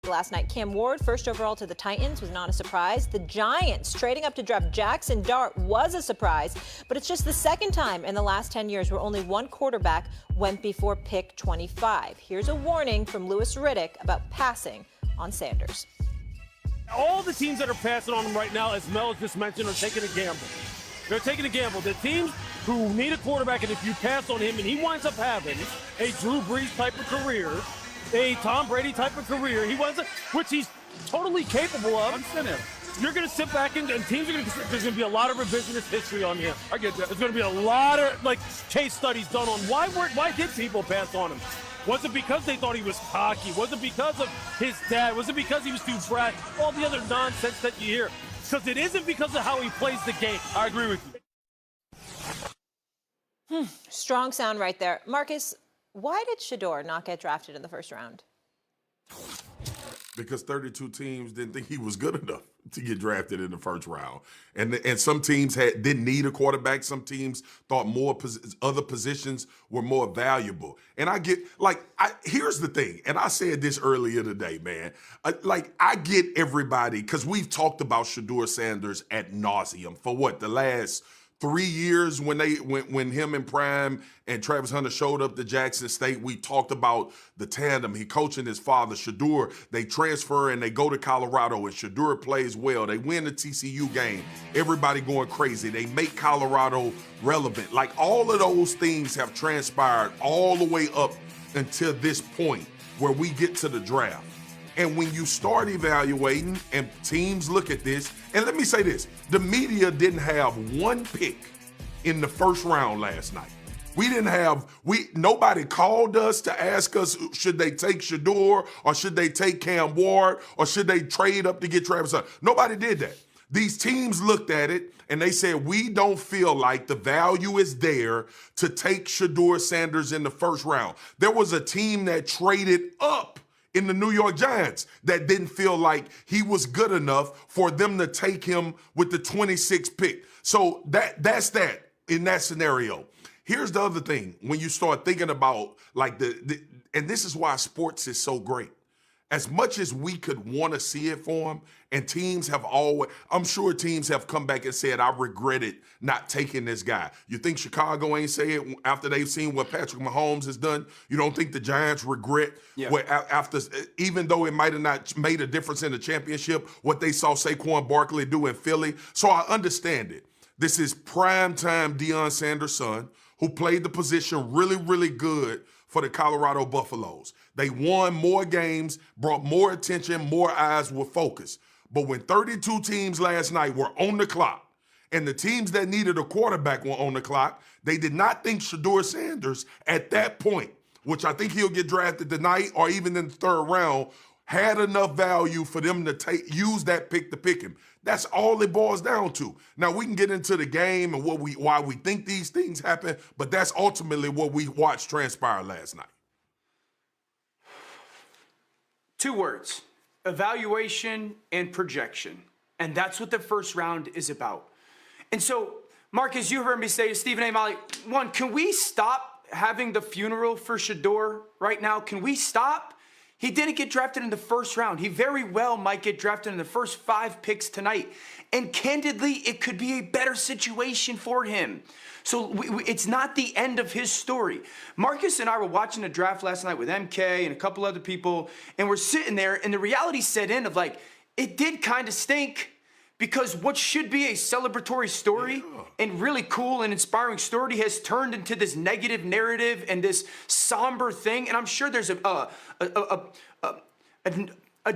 last night. Cam Ward, first overall to the Titans, was not a surprise. The Giants trading up to draft Jackson Dart was a surprise, but it's just the second time in the last 10 years where only one quarterback went before pick 25. Here's a warning from Louis Riddick about passing on Sanders. All the teams that are passing on him right now, as Mel just mentioned, are taking a gamble. They're taking a gamble. The teams who need a quarterback, and if you pass on him and he winds up having a Drew Brees type of career, a Tom Brady type of career, which he's totally capable of. You're going to sit back and teams are going to, there's going to be a lot of revisionist history on him. I get that. There's going to be a lot of case studies done on why did people pass on him? Was it because they thought he was cocky? Was it because of his dad? Was it because he was too brat? All the other nonsense that you hear. Because it isn't because of how he plays the game. I agree with you. Strong sound right there. Marcus, why did Shedeur not get drafted in the first round? Because 32 teams didn't think he was good enough to get drafted in the first round. And some teams didn't need a quarterback. Some teams thought other positions were more valuable. And here's the thing, and I said this earlier today, man. I get everybody, because we've talked about Shedeur Sanders ad nauseum for the last 3 years when him and Prime and Travis Hunter showed up to Jackson State. We talked about the tandem. He coaching his father, Shedeur. They transfer and they go to Colorado, and Shedeur plays well. They win the TCU game. Everybody going crazy. They make Colorado relevant. All of those things have transpired all the way up until this point where we get to the draft. And when you start evaluating and teams look at this, and let me say this, the media didn't have one pick in the first round last night. Nobody called us to ask us, should they take Shedeur or should they take Cam Ward or should they trade up to get Travis Hunter? Nobody did that. These teams looked at it and they said, we don't feel like the value is there to take Shedeur Sanders in the first round. There was a team that traded up in the New York Giants that didn't feel like he was good enough for them to take him with the 26th pick. So that's that in that scenario. Here's the other thing. When you start thinking about and this is why sports is so great. As much as we could want to see it for him, and I'm sure teams have come back and said, I regretted not taking this guy. You think Chicago ain't say it after they've seen what Patrick Mahomes has done? You don't think the Giants regret even though it might have not made a difference in the championship, what they saw Saquon Barkley do in Philly? So I understand it. This is primetime Deion Sanders' son, who played the position really, really good for the Colorado Buffaloes. They won more games, brought more attention, more eyes were focused. But when 32 teams last night were on the clock, and the teams that needed a quarterback were on the clock, they did not think Shedeur Sanders at that point, which I think he'll get drafted tonight or even in the third round, had enough value for them to use that pick to pick him. That's all it boils down to. Now, we can get into the game and why we think these things happen, but that's ultimately what we watched transpire last night. 2 words, evaluation and projection. And that's what the first round is about. And so, Marcus, you heard me say to Stephen A. Molly, one, can we stop having the funeral for Shedeur right now? Can we stop? He didn't get drafted in the first round. He very well might get drafted in the first 5 picks tonight. And candidly, it could be a better situation for him. So it's not the end of his story. Marcus and I were watching the draft last night with MK and a couple other people, and we're sitting there, and the reality set in of it did kind of stink, because what should be a celebratory story and really cool and inspiring story has turned into this negative narrative and this somber thing. And I'm sure there's a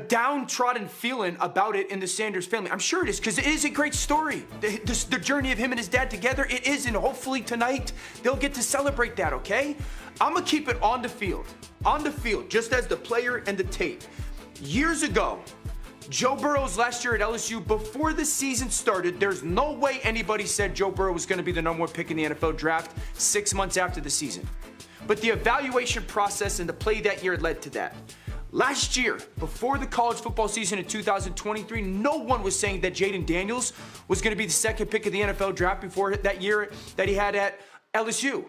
downtrodden feeling about it in the Sanders family. I'm sure it is, because it is a great story. The journey of him and his dad together, it is, and hopefully tonight they'll get to celebrate that, okay? I'm gonna keep it on the field, just as the player and the tape. Years ago, Joe Burrow's last year at LSU, before the season started, there's no way anybody said Joe Burrow was going to be the #1 pick in the NFL draft 6 months after the season. But the evaluation process and the play that year led to that. Last year, before the college football season in 2023, no one was saying that Jayden Daniels was going to be the 2nd pick of the NFL draft before that year that he had at LSU.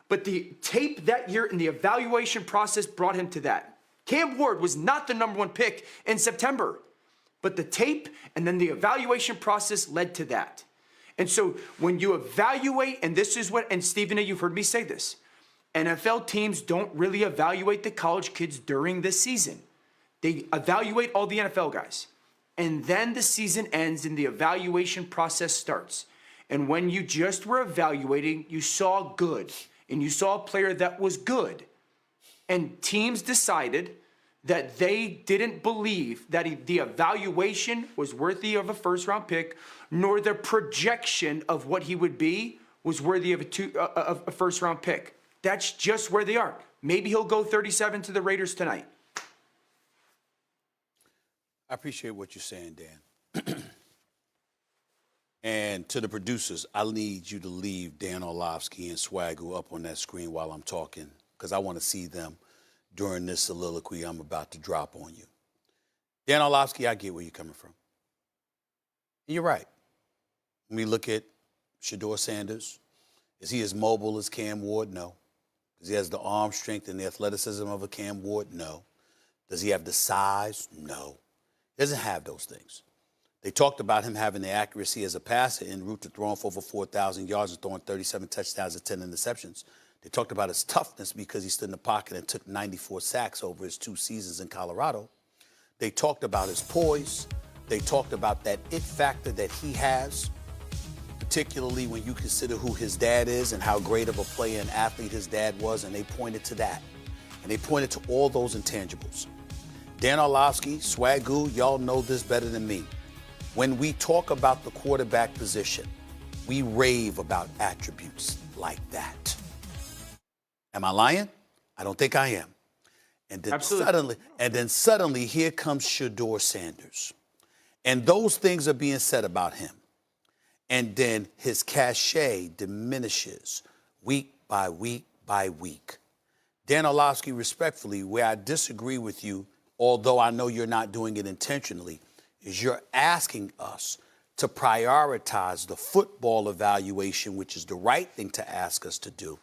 But the tape that year and the evaluation process brought him to that. Cam Ward was not the #1 pick in September. But the tape and then the evaluation process led to that. And so when you evaluate, and this is what, and Stephen, you've heard me say this, NFL teams don't really evaluate the college kids during the season. They evaluate all the NFL guys. And then the season ends and the evaluation process starts. And when you just were evaluating, you saw good. And you saw a player that was good. And teams decided that they didn't believe that the evaluation was worthy of a first-round pick, nor the projection of what he would be was worthy of a first-round pick. That's just where they are. Maybe he'll go 37 to the Raiders tonight. I appreciate what you're saying, Dan. And to the producers, I need you to leave Dan Orlovsky and Swagoo up on that screen while I'm talking, because I want to see them during this soliloquy I'm about to drop on you. Dan Orlovsky, I get where you're coming from. And you're right. When we look at Shedeur Sanders, is he as mobile as Cam Ward? No. Does he have the arm strength and the athleticism of a Cam Ward? No. Does he have the size? No. He doesn't have those things. They talked about him having the accuracy as a passer en route to throwing for over 4,000 yards and throwing 37 touchdowns and 10 interceptions. They talked about his toughness because he stood in the pocket and took 94 sacks over his 2 seasons in Colorado. They talked about his poise. They talked about that it factor that he has, particularly when you consider who his dad is and how great of a player and athlete his dad was, and they pointed to that. And they pointed to all those intangibles. Dan Orlovsky, Swagoo, y'all know this better than me. When we talk about the quarterback position, we rave about attributes like that. Am I lying? I don't think I am. And then suddenly, here comes Shedeur Sanders. And those things are being said about him. And then his cachet diminishes week by week by week. Dan Orlovsky, respectfully, where I disagree with you, although I know you're not doing it intentionally, is you're asking us to prioritize the football evaluation, which is the right thing to ask us to do.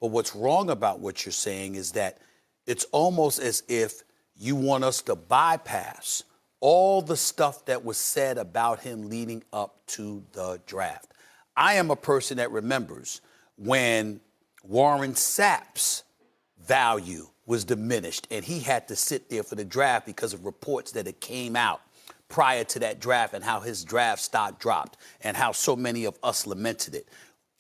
But what's wrong about what you're saying is that it's almost as if you want us to bypass all the stuff that was said about him leading up to the draft. I am a person that remembers when Warren Sapp's value was diminished and he had to sit there for the draft because of reports that had came out prior to that draft and how his draft stock dropped and how so many of us lamented it.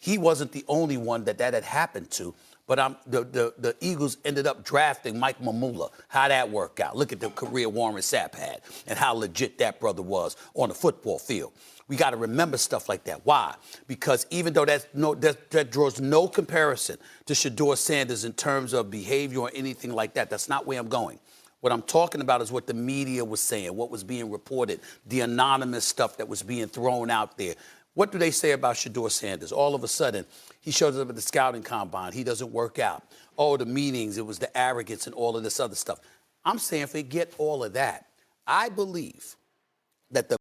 He wasn't the only one that had happened to, but the Eagles ended up drafting Mike Mamula. How'd that work out? Look at the career Warren Sapp had and how legit that brother was on the football field. We got to remember stuff like that. Why? Because even though that draws no comparison to Shedeur Sanders in terms of behavior or anything like that, that's not where I'm going. What I'm talking about is what the media was saying, what was being reported, the anonymous stuff that was being thrown out there. What do they say about Shedeur Sanders? All of a sudden, he shows up at the scouting combine. He doesn't work out. Oh, the meetings, it was the arrogance and all of this other stuff. I'm saying forget all of that. I believe that the